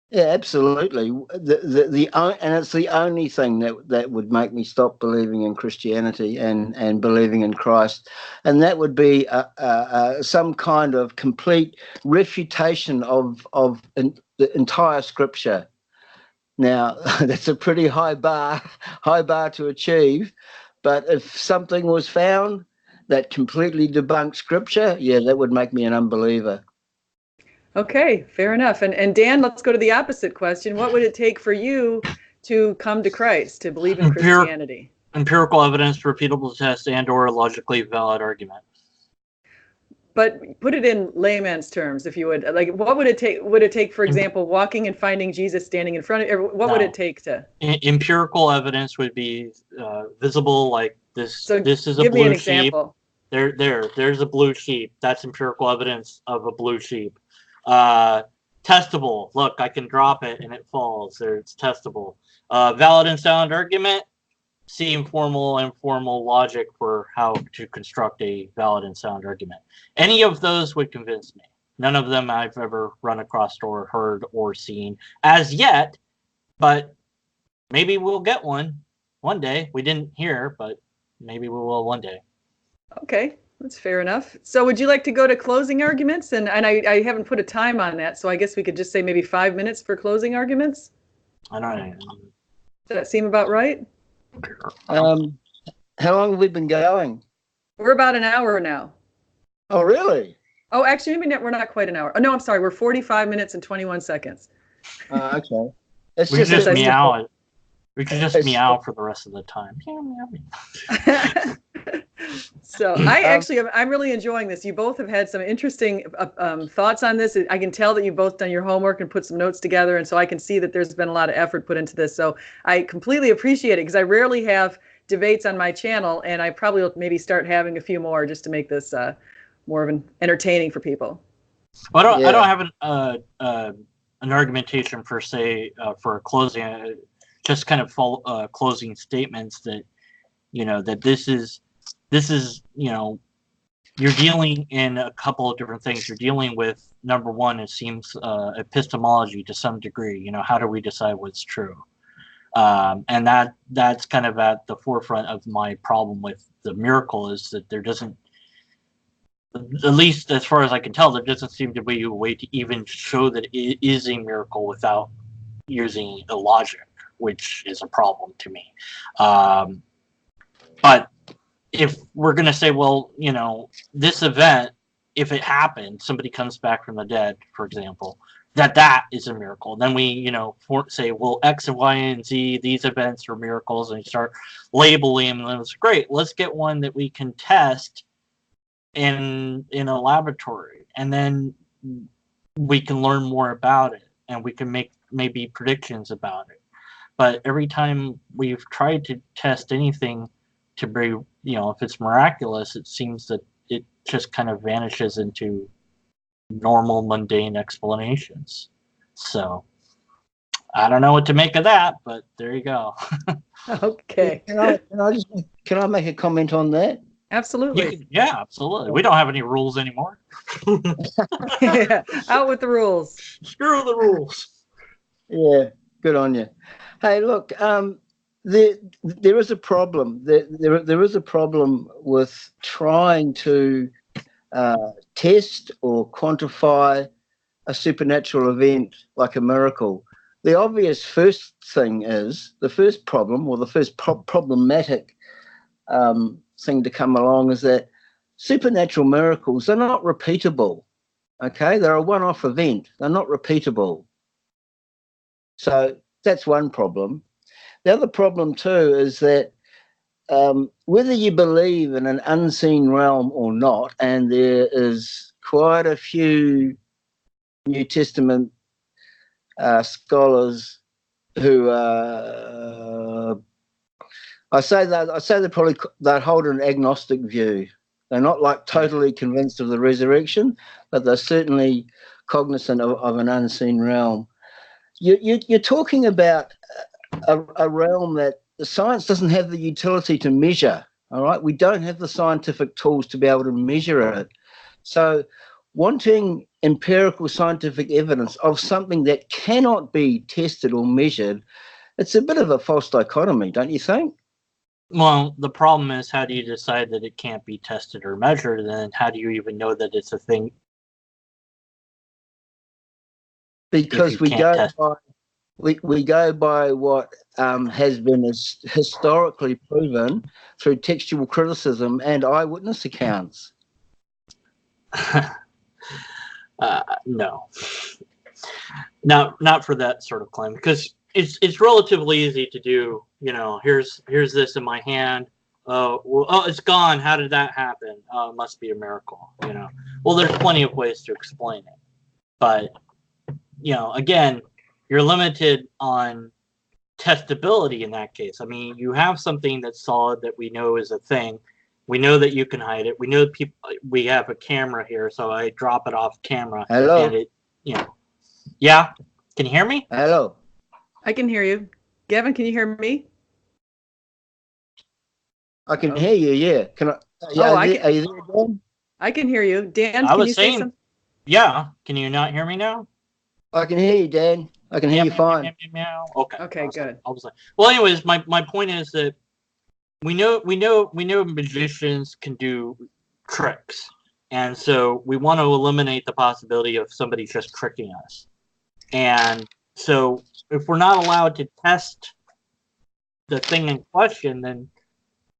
Yeah, absolutely. And it's the only thing that would make me stop believing in Christianity and believing in Christ, and that would be some kind of complete refutation of the entire Scripture. Now, that's a pretty high bar to achieve, but if something was found that completely debunked Scripture, yeah, that would make me an unbeliever. Okay, fair enough. And Dan, let's go to the opposite question. What would it take for you to come to Christ, to believe in Christianity? Empirical evidence, repeatable tests, and or a logically valid argument. But put it in layman's terms, if you would. Like, what would it take? Would it take, for example, walking and finding Jesus standing in front of you? What would it take to? Empirical evidence would be visible, like this. So this is a blue sheep. Give me an example. There's a blue sheep. That's empirical evidence of a blue sheep. Testable. Look, I can drop it and it falls. It's testable. Valid and sound argument. See informal and formal logic for how to construct a valid and sound argument. Any of those would convince me. None of them I've ever run across or heard or seen as yet But maybe we'll get one day. We didn't hear, but maybe we will one day. Okay, that's fair enough. So would you like to go to closing arguments? And I haven't put a time on that, so I guess we could just say maybe 5 minutes for closing arguments. I don't know. Does that seem about right? How long have we been going? We're about an hour now. Oh, really? Oh, actually, maybe we're not quite an hour. Oh, no, I'm sorry. We're 45 minutes and 21 seconds. Okay. It's We could just as meow. We could just meow for the rest of the time. So I'm really enjoying this. You both have had some interesting thoughts on this. I can tell that you've both done your homework and put some notes together. And so I can see that there's been a lot of effort put into this. So I completely appreciate it because I rarely have debates on my channel. And I probably will maybe start having a few more just to make this more of an entertaining for people. Well, I don't have an argumentation per se for closing. Just kind of closing statements that, that this is, you're dealing in a couple of different things. You're dealing with, number one, it seems epistemology to some degree. How do we decide what's true? And that's kind of at the forefront of my problem with the miracle, is that there doesn't, at least as far as I can tell, there doesn't seem to be a way to even show that it is a miracle without using a logic, which is a problem to me. But if we're going to say, well, this event, if it happened, somebody comes back from the dead, for example, that is a miracle. Then we, say, well, X and Y and Z, these events are miracles, and you start labeling them, and it's great. Let's get one that we can test in a laboratory, and then we can learn more about it, and we can make maybe predictions about it. But every time we've tried to test anything to be, if it's miraculous, it seems that it just kind of vanishes into normal, mundane explanations. So I don't know what to make of that, but there you go. Okay. Can I make a comment on that? Absolutely. Yeah, absolutely. We don't have any rules anymore. Yeah, out with the rules. Screw the rules. Yeah, good on you. Hey, look, there is a problem. There is a problem with trying to test or quantify a supernatural event like a miracle. The obvious first thing is, the first problem, or the first problematic thing to come along, is that supernatural miracles are not repeatable. Okay, they're a one-off event. They're not repeatable. So that's one problem. The other problem too is that whether you believe in an unseen realm or not, and there is quite a few New Testament scholars who I say they'd hold an agnostic view. They're not like totally convinced of the resurrection, but they're certainly cognizant of an unseen realm. You're talking about a realm that the science doesn't have the utility to measure. All right, we don't have the scientific tools to be able to measure it. So wanting empirical scientific evidence of something that cannot be tested or measured, it's a bit of a false dichotomy, don't you think? Well, the problem is, how do you decide that it can't be tested or measured, and then how do you even know that it's a thing? Because we go by what has been historically proven through textual criticism and eyewitness accounts. No, not for that sort of claim, because it's relatively easy to do. Here's this in my hand. Oh, it's gone. How did that happen? Oh, it must be a miracle. Well, there's plenty of ways to explain it, but again, you're limited on testability in that case. I mean, you have something that's solid that we know is a thing. We know that you can hide it. We know we have a camera here, so I drop it off camera. Hello. And it, yeah. Can you hear me? Hello. I can hear you. Gavin, can you hear me? I can hear you, yeah. Can I? Are you there, Dan? I can hear you. Dan, can you say something? Yeah. Can you not hear me now? I can hear you, Dan. I can hear you fine. Meow. Okay. Okay, good. I was like, well, anyways, my point is that we know magicians can do tricks, and so we want to eliminate the possibility of somebody just tricking us. And so if we're not allowed to test the thing in question, then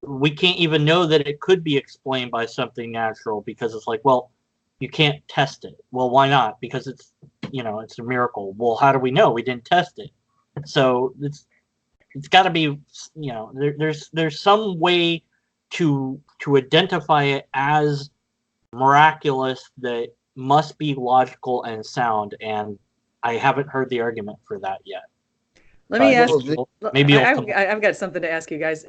we can't even know that it could be explained by something natural, because it's like, well, you can't test it. Well, why not? Because it's a miracle. Well, how do we know? We didn't test it. So it's got to be, there's some way to identify it as miraculous that must be logical and sound, and I haven't heard the argument for that yet. Let me ask. Maybe I've got something to ask you guys.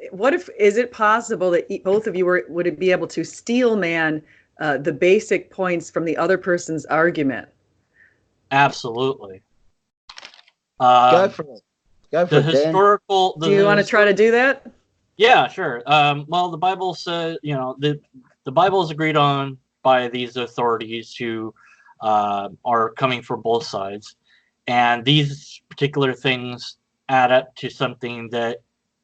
Is it possible that both of you would be able to steel man the basic points from the other person's argument? Absolutely. Go for it. Go for it, historical. Do you want to try to do that? Yeah, sure. Well, the Bible says, the Bible is agreed on by these authorities who are coming from both sides, and these particular things add up to something that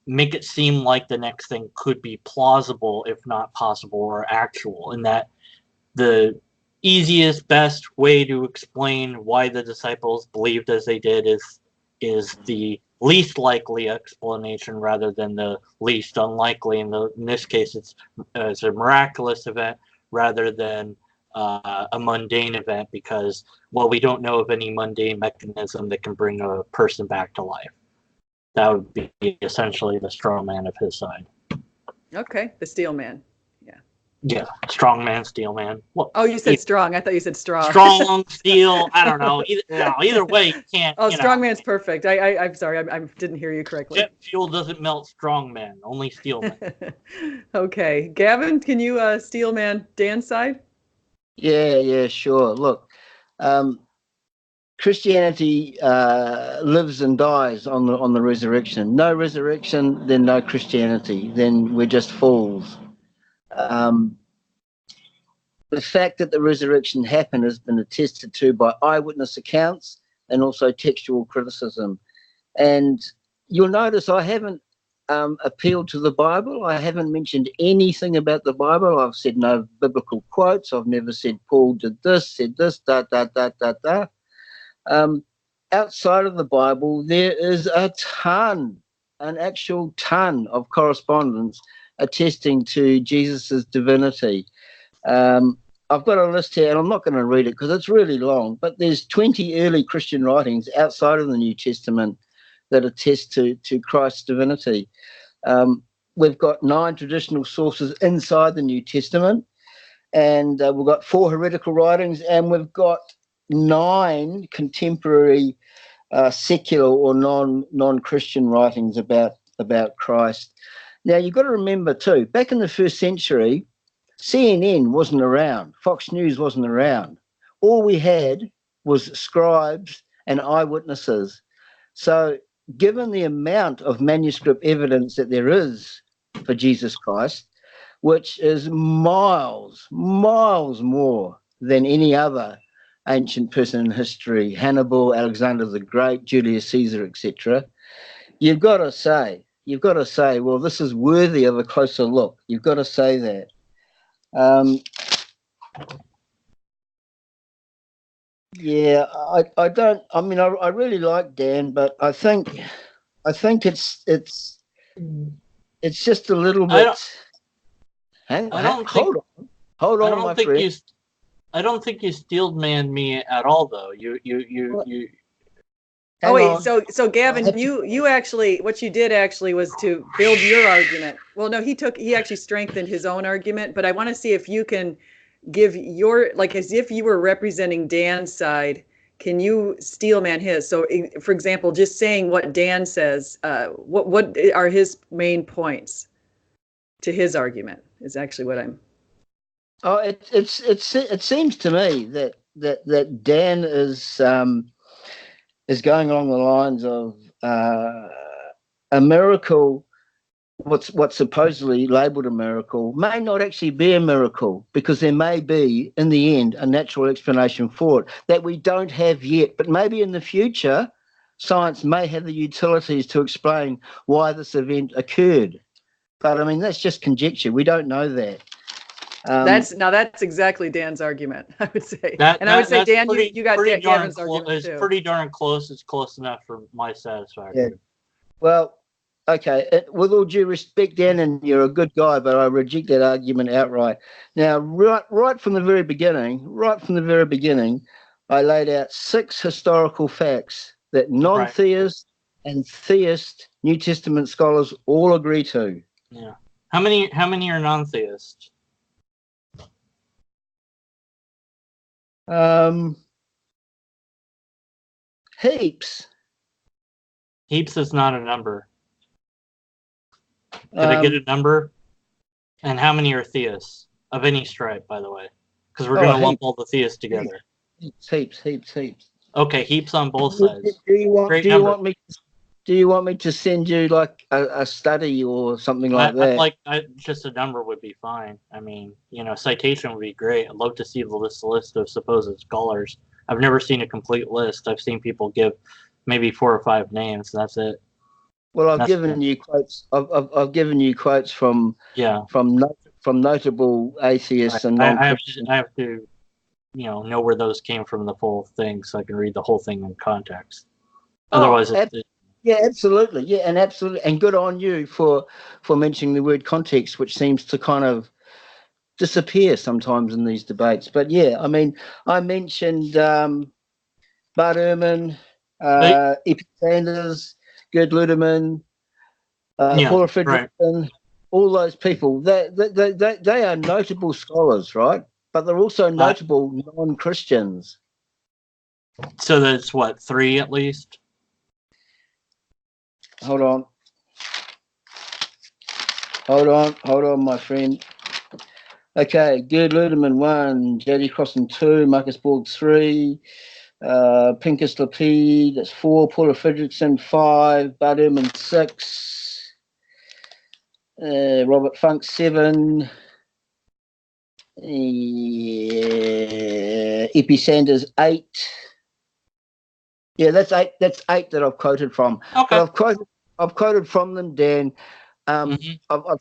make it seem like the next thing could be plausible, if not possible or actual, and that the easiest, best way to explain why the disciples believed as they did is the least likely explanation rather than the least unlikely. In this case, it's a miraculous event rather than a mundane event, because, well, we don't know of any mundane mechanism that can bring a person back to life. That would be essentially the strong man of his side. Okay, the steel man. Yeah, strong man, steel man. Well, oh, you said strong. I thought you said straw. Strong, steel. I don't know. Either way, you can't. Oh, strong man's perfect. I'm sorry. I didn't hear you correctly. Jet fuel doesn't melt strong man. Only steel man. Okay, Gavin, can you steel man Dan's side? Yeah, sure. Look, Christianity lives and dies on the resurrection. No resurrection, then no Christianity. Then we're just fools. The fact that the resurrection happened has been attested to by eyewitness accounts and also textual criticism. And you'll notice I haven't appealed to the Bible. I haven't mentioned anything about the Bible. I've said no biblical quotes. I've never said Paul did this, said this, outside of the Bible, there is an actual ton of correspondence attesting to Jesus's divinity. I've got a list here, and I'm not going to read it because it's really long, but there's 20 early Christian writings outside of the New Testament that attest to Christ's divinity. We've got 9 traditional sources inside the New Testament, and we've got 4 heretical writings, and we've got 9 contemporary secular or non-Christian writings about Christ. Now, you've got to remember, too, back in the first century, CNN wasn't around. Fox News wasn't around. All we had was scribes and eyewitnesses. So given the amount of manuscript evidence that there is for Jesus Christ, which is miles more than any other ancient person in history, Hannibal, Alexander the Great, Julius Caesar, etc., you've got to say, well, this is worthy of a closer look. You've got to say that. I really like Dan, but I think it's just a little bit. Hold on, my friend. I don't think you steeled man me at all, though. You. Oh wait, so Gavin, you actually, what you did actually was to build your argument. Well, no, he actually strengthened his own argument, but I want to see if you can give your, like, as if you were representing Dan's side, can you steel man his? So, for example, just saying what Dan says, what are his main points to his argument is actually what I'm. Oh, it seems to me that Dan is going along the lines of a miracle, what's supposedly labelled a miracle, may not actually be a miracle, because there may be, in the end, a natural explanation for it that we don't have yet. But maybe in the future, science may have the utilities to explain why this event occurred. But I mean, that's just conjecture. We don't know that. That's exactly Dan's argument, I would say. I would say, Dan, you got Gavin's argument too. It's pretty darn close. It's close enough for my satisfaction. Yeah. Well, okay. With all due respect, Dan, and you're a good guy, but I reject that argument outright. Now, right from the very beginning, I laid out 6 historical facts that non-theist and theist New Testament scholars all agree to. Yeah. How many are non-theist? Heaps. Heaps is not a number. Did I get a number? And how many are theists of any stripe, by the way? Because we're going to lump all the theists together. Heaps. Okay, heaps on both sides. Do you want me to send you like a study or something like that? Just a number would be fine. I mean, citation would be great. I'd love to see the list of supposed scholars. I've never seen a complete list. I've seen people give maybe 4 or 5 names, and that's it. Well, I've given you quotes. I've given you quotes from notable atheists and I have to know where those came from, the full thing, so I can read the whole thing in context. Otherwise, yeah, absolutely, yeah, and absolutely, and good on you for mentioning the word context, which seems to kind of disappear sometimes in these debates. But yeah, I mean, I mentioned Bart Ehrman, E.P. Sanders, Gerd Ludemann, Paula Fredrickson, all those people. They are notable scholars, right? But they're also notable non-Christians. So that's what, 3 at least? Hold on, my friend. Okay, Gerd Ludemann 1, J.D. Crossan 2, Marcus Borg 3, Pinkus Lapide, that's 4, Paula Fredrickson 5, Bart Ehrman 6, Robert Funk 7, E.P. Sanders 8. Yeah, that's 8. That's 8 that I've quoted from. Okay. But I've quoted from them, Dan. I've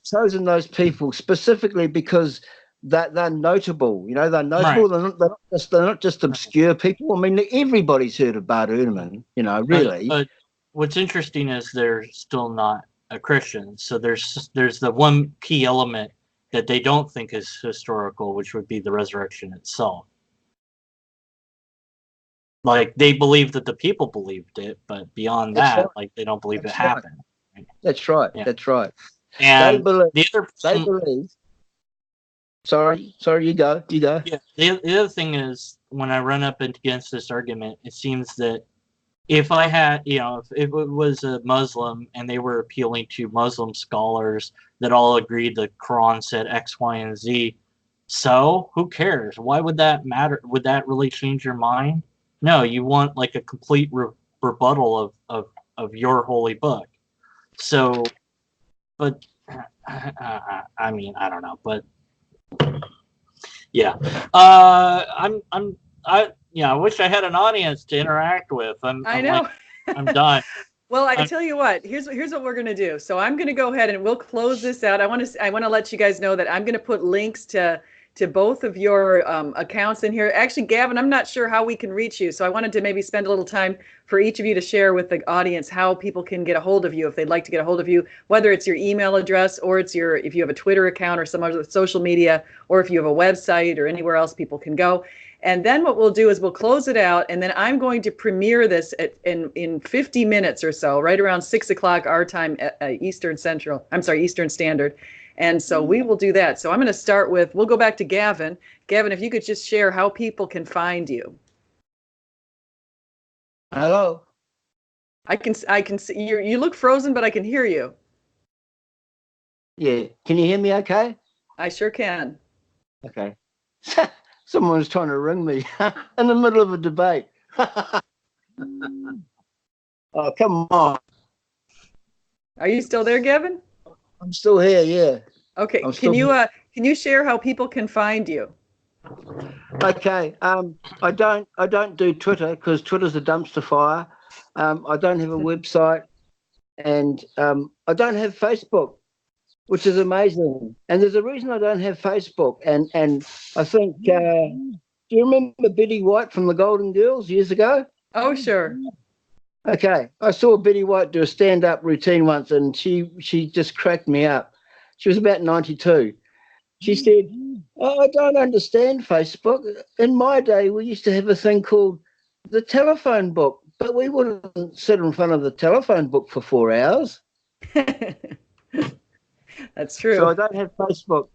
chosen those people specifically because they're notable. They're notable. Right. They're not just obscure people. I mean, everybody's heard of Bart Ehrman. Really. But what's interesting is they're still not a Christian. So there's the one key element that they don't think is historical, which would be the resurrection itself. Like, they believe that the people believed it, but beyond that, like, they don't believe it happened. That's right. Yeah. That's right. And they believe. Sorry, you go. Yeah. The other thing is, when I run up against this argument, it seems that if I had, if it was a Muslim and they were appealing to Muslim scholars that all agreed the Quran said X, Y, and Z, so who cares? Why would that matter? Would that really change your mind? No, you want like a complete rebuttal of your holy book. So, but I mean, I don't know, but yeah, I wish I had an audience to interact with. I know. I'm done. Well, I tell you what. Here's what we're gonna do. So I'm gonna go ahead and we'll close this out. I want to let you guys know that I'm gonna put links to both of your accounts in here. Actually, Gavin, I'm not sure how we can reach you, so I wanted to maybe spend a little time for each of you to share with the audience how people can get a hold of you if they'd like to get a hold of you, whether it's your email address or if you have a Twitter account or some other social media, or if you have a website or anywhere else people can go. And then what we'll do is we'll close it out, and then I'm going to premiere this in 50 minutes or so, right around 6 o'clock our time, Eastern Standard. And so we will do that. So I'm going to start with, we'll go back to Gavin. Gavin, if you could just share how people can find you. Hello. I can see you look frozen, but I can hear you. Yeah. Can you hear me okay? I sure can. Okay. Someone was trying to ring me in the middle of a debate. Oh, come on. Are you still there, Gavin? I'm still here, yeah. Okay. Can you share how people can find you? Okay. I don't do Twitter because Twitter's a dumpster fire. I don't have a website, and I don't have Facebook, which is amazing. And there's a reason I don't have Facebook. And I think, do you remember Betty White from the Golden Girls years ago? Oh, sure. Okay. I saw Betty White do a stand-up routine once, and she just cracked me up. She was about 92. She said, "Oh, I don't understand Facebook. In my day, we used to have a thing called the telephone book, but we wouldn't sit in front of the telephone book for 4 hours." That's true. So I don't have Facebook.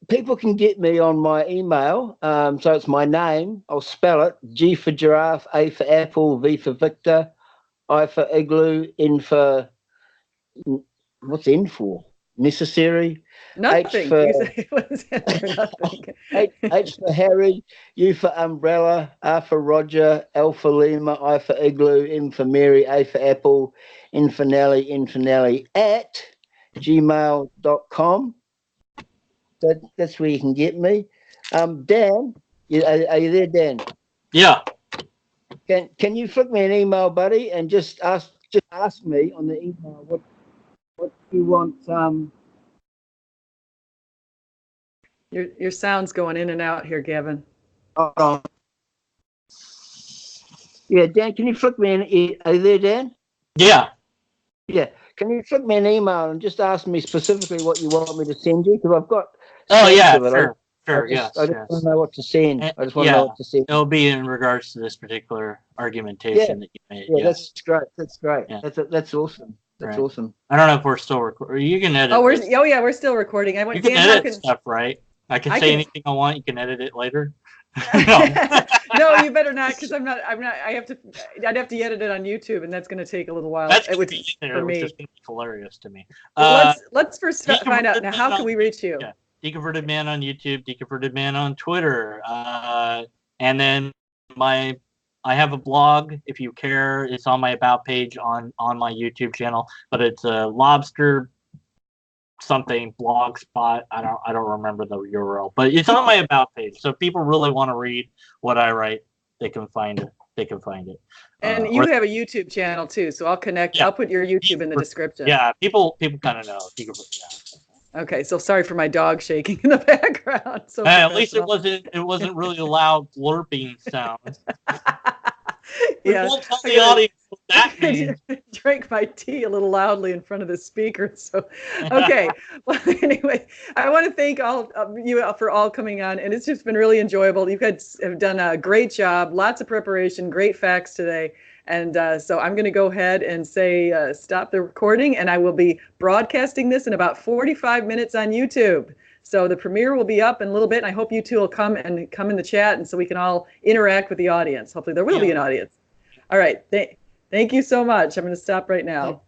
People can get me on my email. So it's my name. I'll spell it. G for giraffe, A for apple, V for Victor, I for igloo, N for, what's N for? Necessary. Nothing. H for Harry, U for umbrella, R for Roger, L for Lima, I for igloo, M for Mary, A for apple, N for Nelly, at gmail.com. That's where you can get me. Dan, are you there, Dan? Yeah. Can you flick me an email, buddy, and just ask me on the email what you want. Your sound's going in and out here, Gavin. Hold on. Yeah, Dan, can you flick me are you there, Dan? Yeah. Yeah. Can you flick me an email and just ask me specifically what you want me to send you? Because I've got. Oh yeah, sure. I just want to know what to send. I just want to know what to send. It'll be in regards to this particular argumentation that you made. Yeah, that's great. That's great. Yeah. That's awesome. That's awesome. I don't know if we're still recording. You can edit. We're still recording. You can edit stuff, right? I can say anything I want. You can edit it later. No, you better not, because I'm not. I'd have to edit it on YouTube, and that's going to take a little while. That's for me. Which is going to be hilarious to me. Let's first find out now. How can we reach you? Yeah. Deconverted Man on YouTube, Deconverted Man on Twitter, and then I have a blog. If you care, it's on my about page on my YouTube channel. But it's a lobster something blogspot. I don't remember the URL, but it's on my about page. So if people really want to read what I write, they can find it. And you have a YouTube channel too, so I'll connect. Yeah. I'll put your YouTube in the description. Yeah, people kind of know. Yeah. Okay, so sorry for my dog shaking in the background. So at least it wasn't really loud blurping sounds. Yeah, won't tell the audience what that means. Drank my tea a little loudly in front of the speaker. So, okay. Well, anyway, I want to thank all of you for all coming on, and it's just been really enjoyable. You guys have done a great job, lots of preparation, great facts today. And so I'm going to go ahead and say stop the recording, and I will be broadcasting this in about 45 minutes on YouTube. So the premiere will be up in a little bit, and I hope you two will come in the chat, and so we can all interact with the audience. Hopefully there will be an audience. All right. Thank you so much. I'm going to stop right now.